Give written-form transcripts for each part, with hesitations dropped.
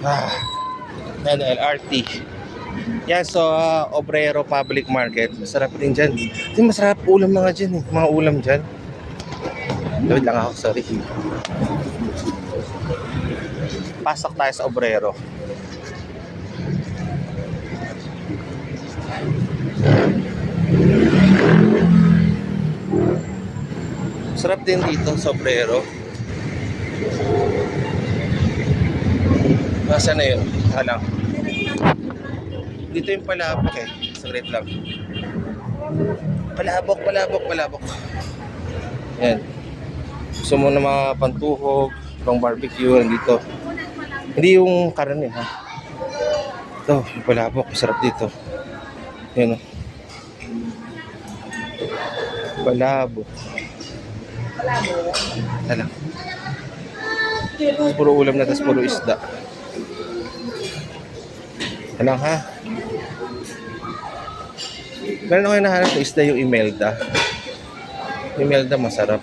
Ah, yan, LRT. Yan, so Obrero Public Market. Masarap din dyan. Masarap ulam mga dyan eh. Mga ulam dyan. Lawid lang ako, sorry. Pasok tayo sa Obrero. Sarap din dito sa Obrero. Nasaan na yun? Halang. Dito yung palabok eh. Saglit lang. Palabok. Yan. Gusto mo na mga pantuhog, pang barbecue, nandito. Hindi yung karne ha. Ito, yung palabok. Sarap dito. Yan o. Palabok. Halang. Puro ulam na, tas puro isda. Halang ha. Meron ako yung nahanap na isda, yung Imelda. Imelda masarap.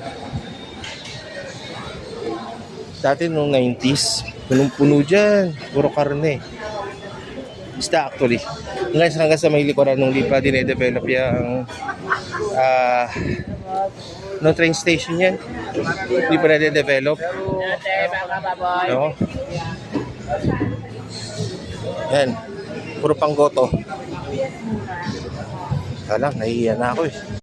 Dati nung 90s, punong-puno dyan. Puro karne. Isda actually. Hanggang sa may likuran nung di pa dinedevelop yung no train station yan. Di pa na-develop. No? Yan. Puro panggoto. Kala, nahihiya na ako eh.